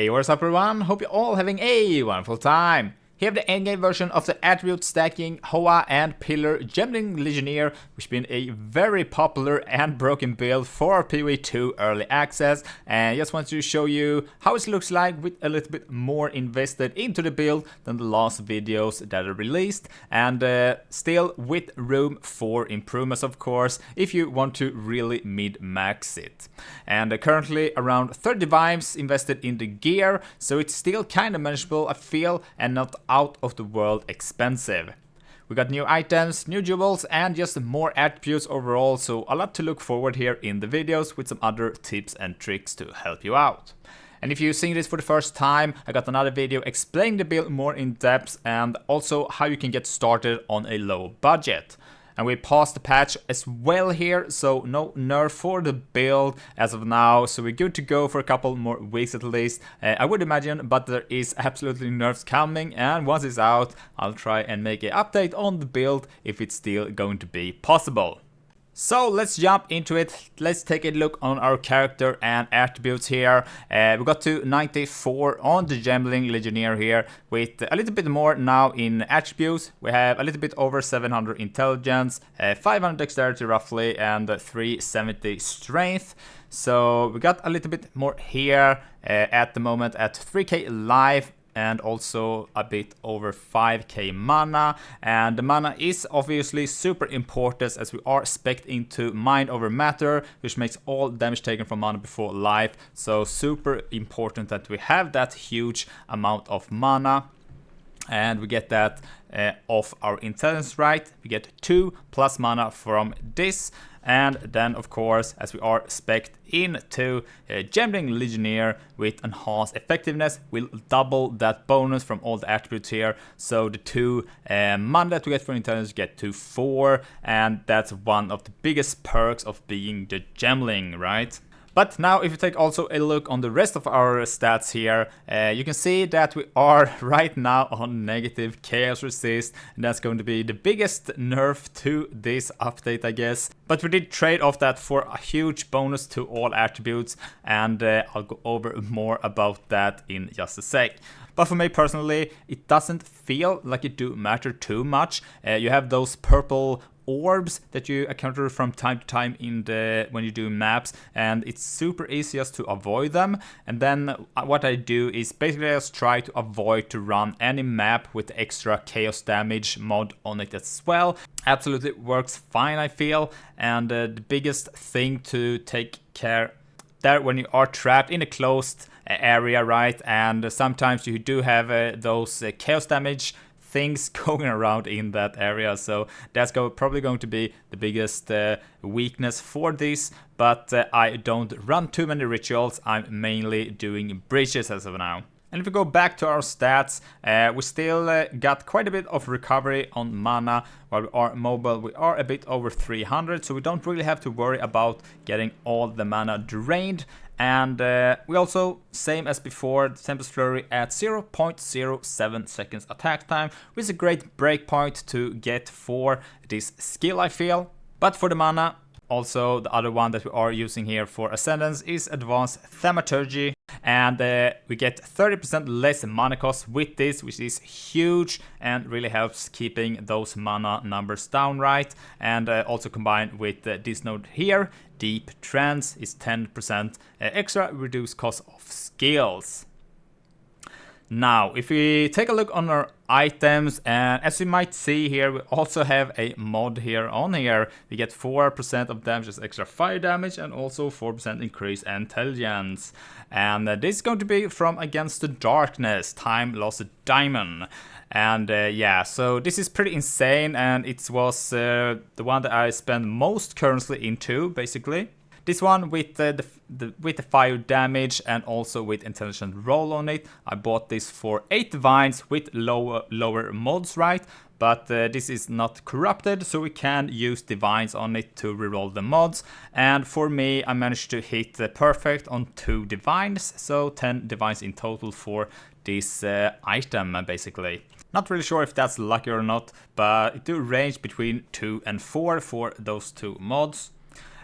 Hey, what's up everyone? Hope you're all having a wonderful time. Here the endgame version of the attribute stacking Howa and pillar Gemling Legionnaire, which has been a very popular and broken build for PvE2 early access, and I just want to show you how it looks like with a little bit more invested into the build than the last videos that are released, and still with room for improvements of course, if you want to really mid-max it. And currently around 30 vibes invested in the gear, so it's still kind of manageable I feel, and not out of the world expensive. We got new items, new jewels, and just more attributes overall, so a lot to look forward here in the videos with some other tips and tricks to help you out. And if you're seeing this for the first time, I got another video explaining the build more in depth and also how you can get started on a low budget. And we paused the patch as well here, so no nerf for the build as of now, so we're good to go for a couple more weeks at least, I would imagine, but there is absolutely nerfs coming, and once it's out, I'll try and make an update on the build if it's still going to be possible. So let's jump into it. Let's take a look on our character and attributes here. We got to 94 on the Gemling Legionnaire here, with a little bit more now in attributes. We have a little bit over 700 intelligence, 500 dexterity roughly, and 370 strength. So we got a little bit more here at the moment at 3k life, and also a bit over 5k mana, and the mana is obviously super important as we are spec'd into mind over matter, which makes all damage taken from mana before life, so super important that we have that huge amount of mana. And we get that off our intelligence, right? We get 2 plus mana from this. And then of course, as we are spec'd into Gemling Legionnaire with enhanced effectiveness, we'll double that bonus from all the attributes here. So the 2 mana that we get for intelligence get to 4, and that's one of the biggest perks of being the Gemling, right? But now if you take also a look on the rest of our stats here, you can see that we are right now on negative chaos resist, and that's going to be the biggest nerf to this update I guess. But we did trade off that for a huge bonus to all attributes, and I'll go over more about that in just a sec. But for me personally, it doesn't feel like it do matter too much. You have those purple orbs that you encounter from time to time in the when you do maps, and it's super easy just to avoid them. And then what I do is basically just try to avoid to run any map with extra chaos damage mod on it as well. Absolutely works fine I feel, and the biggest thing to take care there when you are trapped in a closed area, right, and sometimes you do have those chaos damage things going around in that area, so that's probably going to be the biggest weakness for this. But I don't run too many rituals, I'm mainly doing bridges as of now. And if we go back to our stats, we still got quite a bit of recovery on mana. While we are mobile, we are a bit over 300, so we don't really have to worry about getting all the mana drained. And we also, same as before, the Tempest Flurry at 0.07 seconds attack time, which is a great breakpoint to get for this skill I feel. But for the mana, also the other one that we are using here for Ascendance is Advanced Thaumaturgy, and we get 30% less mana cost with this, which is huge and really helps keeping those mana numbers down, right? And also combined with this node here, Deep Trance is 10% extra reduced cost of skills. Now, if we take a look on our items, and as you might see here, we also have a mod here on here. We get 4% of damage as extra fire damage, and also 4% increased intelligence. And this is going to be from Against the Darkness, Time Lost Diamond. And yeah, so this is pretty insane, and it was the one that I spend most currency into, basically. This one with the fire damage and also with intelligent roll on it. I bought this for 8 divines with lower mods, right? But this is not corrupted, so we can use divines on it to reroll the mods. And for me, I managed to hit perfect on 2 divines, so 10 divines in total for this item basically. Not really sure if that's lucky or not, but it do range between 2 and 4 for those 2 mods.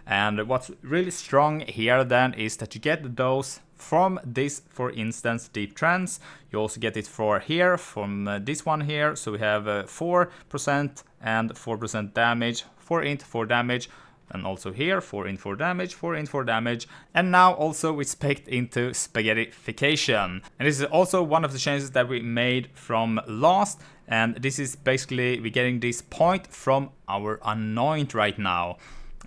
And what's really strong here then is that you get those from this, for instance, Deep Trance. You also get it for here, from this one here. So we have 4% and 4% damage, 4 int, 4 damage. And also here, 4 int, 4 damage, 4 int, 4 damage. And now also we spec'd into Spaghettification. And this is also one of the changes that we made from last. And this is basically, we're getting this point from our Anoint right now.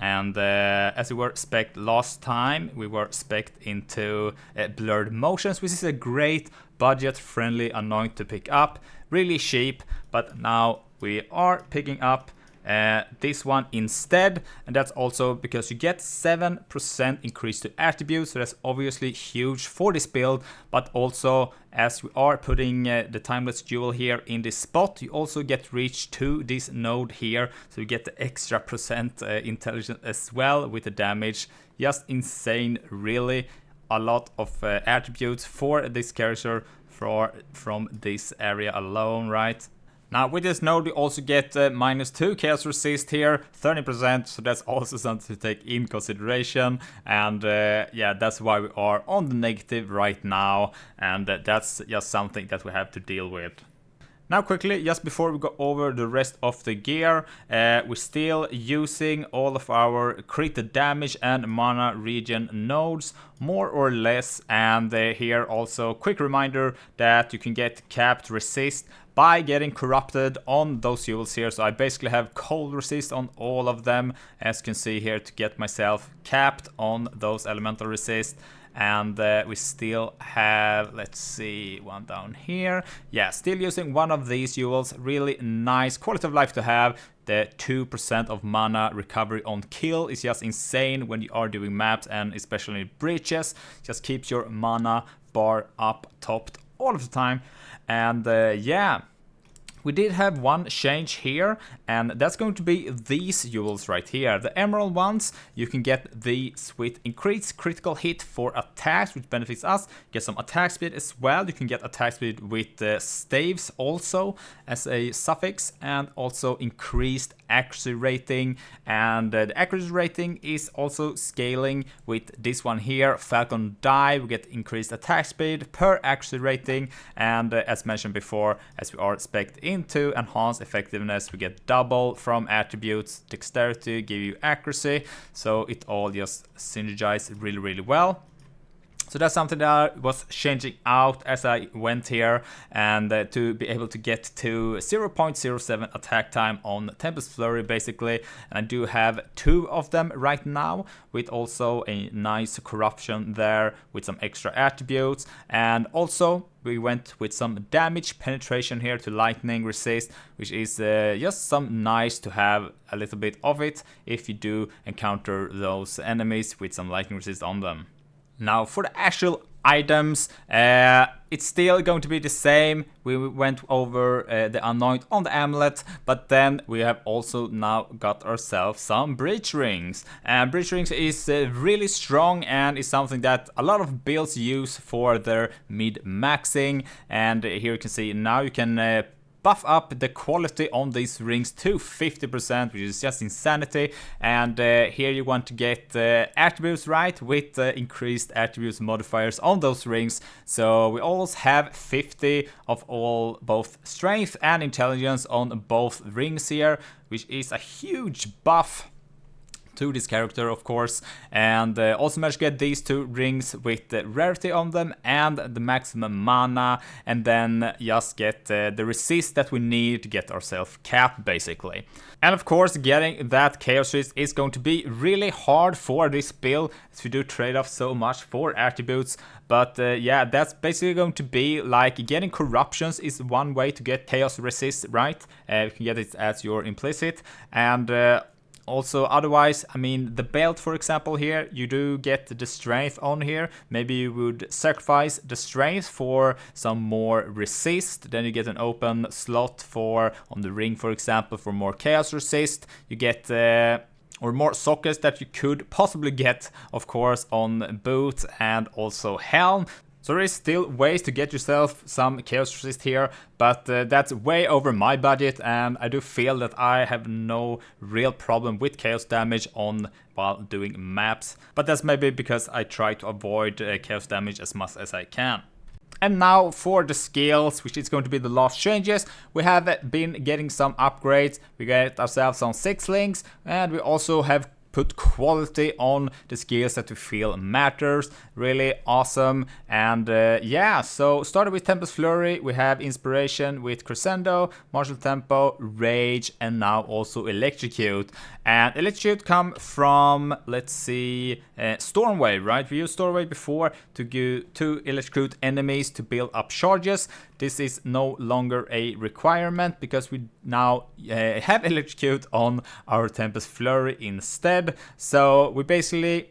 And as we were spec'd last time, we were spec'd into Blurred Motions, which is a great budget-friendly Anoint to pick up. Really cheap, but now we are picking up this one instead, and that's also because you get 7% increase to attributes, so that's obviously huge for this build. But also, as we are putting the Timeless Jewel here in this spot, you also get reach to this node here, so you get the extra percent intelligence as well with the damage. Just insane, really. A lot of attributes for this character from this area alone, right? Now with this node we also get -2 chaos resist here, 30%, so that's also something to take in consideration. And yeah, that's why we are on the negative right now, and that's just something that we have to deal with. Now quickly, just before we go over the rest of the gear, we're still using all of our crit damage and mana regen nodes, more or less. And here also, quick reminder that you can get capped resist by getting corrupted on those jewels here. So I basically have cold resist on all of them, as you can see here, to get myself capped on those elemental resist. And we still have, let's see, one down here. Yeah, still using one of these jewels. Really nice quality of life to have. The 2% of mana recovery on kill is just insane when you are doing maps, and especially breaches. Just keeps your mana bar up topped all of the time. And yeah, we did have one change here, and that's going to be these jewels right here. The emerald ones, you can get the sweet increased critical hit for attacks, which benefits us. Get some attack speed as well. You can get attack speed with staves also as a suffix, and also increased accuracy rating. And the accuracy rating is also scaling with this one here, Falcon Dive. We get increased attack speed per accuracy rating, and as mentioned before, as we are spec'd into enhanced effectiveness, we get double from attributes. Dexterity give you accuracy, so it all just synergizes really well. So that's something that I was changing out as I went here, and to be able to get to 0.07 attack time on Tempest Flurry basically. And I do have 2 of them right now, with also a nice corruption there with some extra attributes. And also we went with some damage penetration here to lightning resist, which is just some nice to have a little bit of it if you do encounter those enemies with some lightning resist on them. Now for the actual items, it's still going to be the same. We went over the Anoint on the amulet, but then we have also now got ourselves some Breach Rings. And Breach Rings is really strong, and is something that a lot of builds use for their mid-maxing. And here you can see now you can buff up the quality on these rings to 50%, which is just insanity. And here you want to get attributes right with increased attributes modifiers on those rings. So we always have 50 of all, both strength and intelligence on both rings here, which is a huge buff to this character, of course. And also managed to get these 2 rings with the rarity on them and the maximum mana, and then just get the resist that we need to get ourselves capped basically. And of course, getting that chaos resist is going to be really hard for this build, as we do trade off so much for attributes. But yeah, that's basically going to be like getting corruptions is one way to get chaos resist, right? You can get it as your implicit. And also, otherwise, I mean, the belt, for example, here, you do get the strength on here. Maybe you would sacrifice the strength for some more resist. Then you get an open slot for, on the ring, for example, for more chaos resist. You get or more sockets that you could possibly get, of course, on boot and also helm. So there is still ways to get yourself some chaos resist here, but that's way over my budget, and I do feel that I have no real problem with chaos damage on while doing maps. But that's maybe because I try to avoid chaos damage as much as I can. And now for the skills, which is going to be the last changes. We have been getting some upgrades. We get ourselves some 6 links, and we also have put quality on the skills that we feel matters. Really awesome. And yeah, so started with Tempest Flurry, we have Inspiration with Crescendo, Martial Tempo, Rage, and now also Electrocute. And Electrocute come from, let's see, Stormwave, right? We used Stormwave before to electrocute enemies to build up charges. This is no longer a requirement because we now have Electrocute on our Tempest Flurry instead. So we basically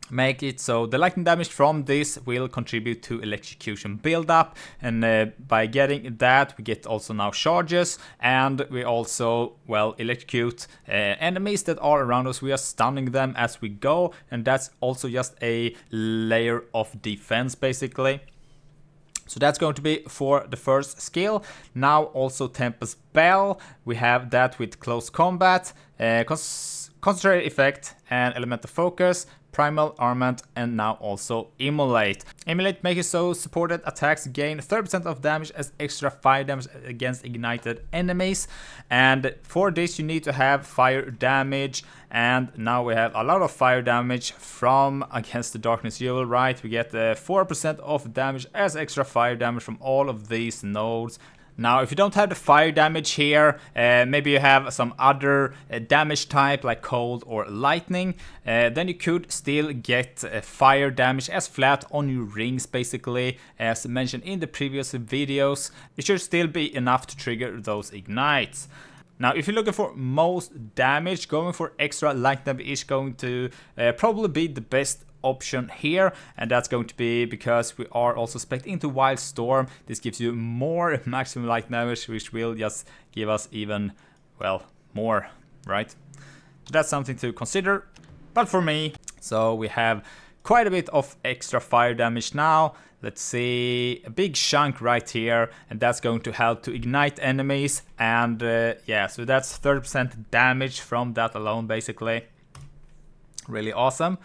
make it so the lightning damage from this will contribute to electrocution buildup, and by getting that we get also now charges, and we also, well, electrocute enemies that are around us. We are stunning them as we go, and that's also just a layer of defense basically. So that's going to be for the first skill. Now also Tempest Bell, we have that with close combat, concentrated effect and elemental focus, primal armament, and now also immolate. Immolate makes it so supported attacks gain 30% of damage as extra fire damage against ignited enemies, and for this you need to have fire damage, and now we have a lot of fire damage from Against the Darkness You Will, right? We get 4% of damage as extra fire damage from all of these nodes. Now, if you don't have the fire damage here, maybe you have some other damage type like cold or lightning, then you could still get fire damage as flat on your rings basically. As mentioned in the previous videos, it should still be enough to trigger those ignites. Now, if you're looking for most damage, going for extra light damage is going to probably be the best option here, and that's going to be because we are also spec'd into Wildstorm. This gives you more maximum light damage, which will just give us even, well, more, right? So that's something to consider. But for me, so we have quite a bit of extra fire damage now. Let's see, a big chunk right here, and that's going to help to ignite enemies, and yeah, so that's 30% damage from that alone basically. Really awesome.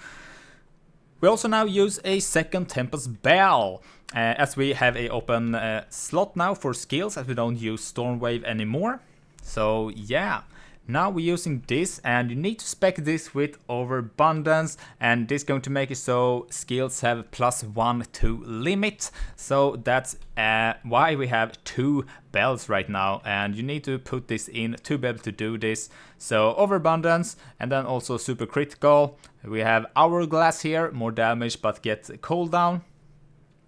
We also now use a second Tempest Bell, as we have a open slot now for skills, as we don't use Stormwave anymore. So yeah, now we're using this, and you need to spec this with Overabundance, and this is going to make it so skills have +1 to limit. So that's why we have 2 bells right now, and you need to put this in to be able to do this. So Overabundance, and then also super critical. We have Hourglass here, more damage but get cooldown,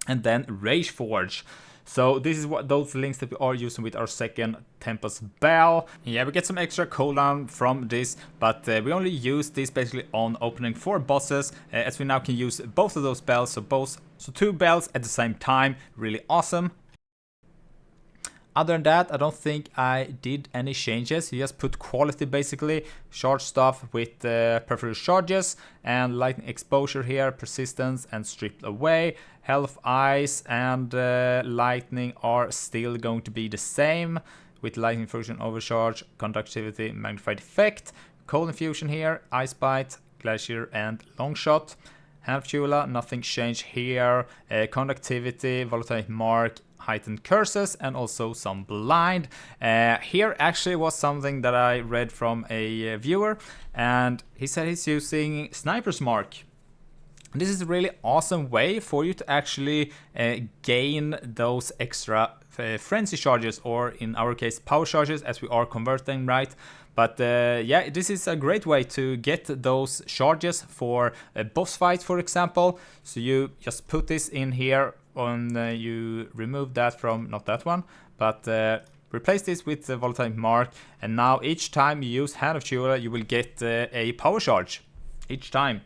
and then Rage Forge. So this is what those links that we are using with our second Tempest Bell. Yeah, we get some extra cooldown from this, but we only use this basically on opening 4 bosses, as we now can use both of those bells, so 2 bells at the same time. Really awesome. Other than that, I don't think I did any changes. You just put quality basically, charge stuff with preferred charges, and lightning exposure here, persistence and stripped away. Health, ice, and lightning are still going to be the same, with lightning fusion, overcharge, conductivity, magnified effect. Cold infusion here, ice bite, glacier, and long shot. Hand Chula, nothing changed here. Conductivity, volatile mark, heightened curses, and also some blind. Here actually was something that I read from a viewer, and he said he's using Sniper's Mark. This is a really awesome way for you to actually gain those extra frenzy charges, or in our case power charges, as we are converting, right? But yeah, this is a great way to get those charges for boss fights, for example. So you just put this in here, you remove that from, not that one, but replace this with the volatile mark, and now each time you use Hand of Chula, you will get a power charge each time.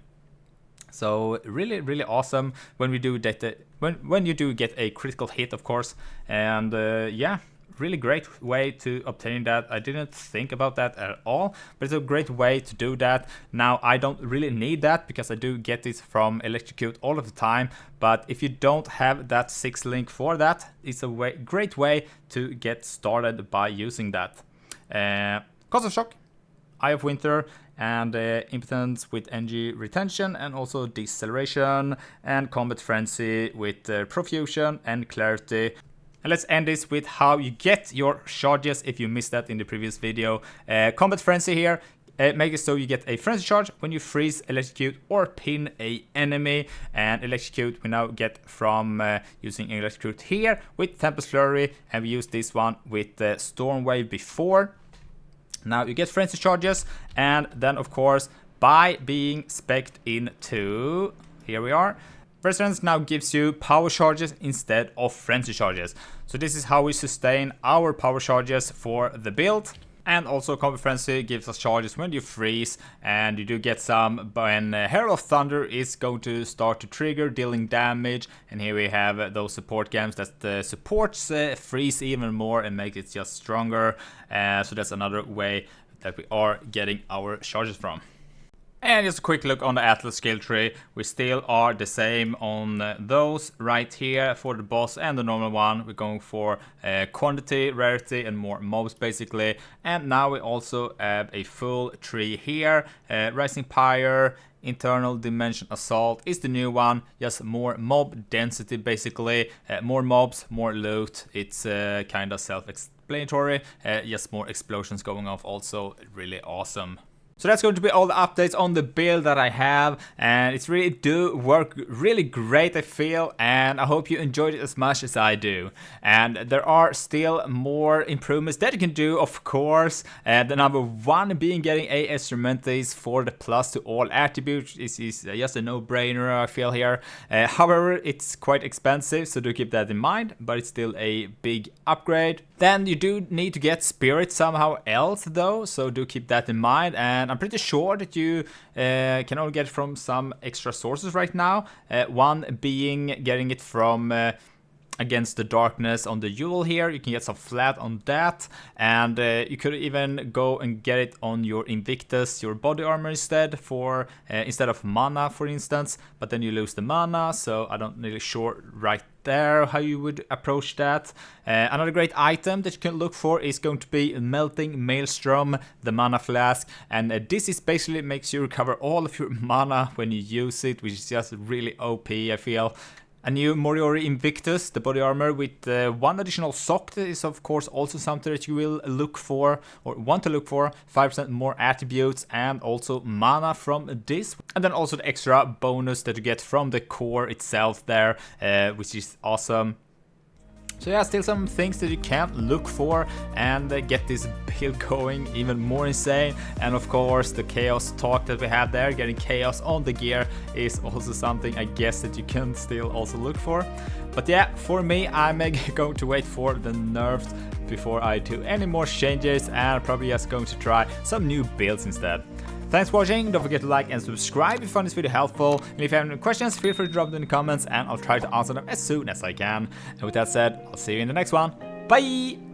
So really, really awesome when we do that. When you do get a critical hit, of course, and yeah, really great way to obtain that. I didn't think about that at all, but it's a great way to do that. Now I don't really need that because I do get this from Electrocute all of the time, but if you don't have that 6 link for that, it's a great way to get started by using that. Constant Shock, Eye of Winter, and Impotence with energy retention, and also Deceleration, and Combat Frenzy with Profusion and Clarity. And let's end this with how you get your charges if you missed that in the previous video. Combat Frenzy here. Make it so you get a Frenzy Charge when you freeze, Electrocute, or pin a enemy. And Electrocute we now get from using Electrocute here with Tempest Flurry, and we used this one with Storm Wave before. Now you get Frenzy Charges, and then of course by being spec'd into, here we are, Resonance now gives you power charges instead of frenzy charges. So this is how we sustain our power charges for the build. And also Combat Frenzy gives us charges when you freeze, and you do get some when Herald of Thunder is going to start to trigger, dealing damage. And here we have those support gems that supports freeze even more and make it just stronger. So that's another way that we are getting our charges from. And just a quick look on the Atlas skill tree. We still are the same on those right here for the boss and the normal one. We're going for quantity, rarity, and more mobs basically. And now we also have a full tree here. Rising Pyre, Internal Dimension Assault is the new one. Just more mob density basically. More mobs, more loot. It's kind of self-explanatory. Just more explosions going off, also really awesome. So that's going to be all the updates on the build that I have, and it's really do work really great, I feel, and I hope you enjoyed it as much as I do. And there are still more improvements that you can do, of course. The number one being getting a Instrumentis for the plus to all attributes. This is just a no-brainer, I feel here. However, it's quite expensive, so do keep that in mind, but it's still a big upgrade. Then you do need to get Spirit somehow else though, so do keep that in mind. And I'm pretty sure that you can only get it from some extra sources right now. One being getting it from Against the Darkness on the Yule here. You can get some flat on that, and you could even go and get it on your Invictus, your body armor instead of mana, for instance. But then you lose the mana, so I don't really sure right there how you would approach that. Another great item that you can look for is going to be Melting Maelstrom, the mana flask, and this is basically makes you recover all of your mana when you use it, which is just really OP, I feel. A new Moriori Invictus, the body armor with one additional sock is of course also something that you will look for or want to look for. 5% more attributes and also mana from this. And then also the extra bonus that you get from the core itself there, which is awesome. So yeah, still some things that you can look for and get this build going even more insane. And of course the chaos talk that we had there, getting chaos on the gear, is also something I guess that you can still also look for. But yeah, for me, I'm going to wait for the nerfs before I do any more changes, and probably just going to try some new builds instead. Thanks for watching, don't forget to like and subscribe if you found this video helpful, and if you have any questions, feel free to drop them in the comments and I'll try to answer them as soon as I can. And with that said, I'll see you in the next one. Bye!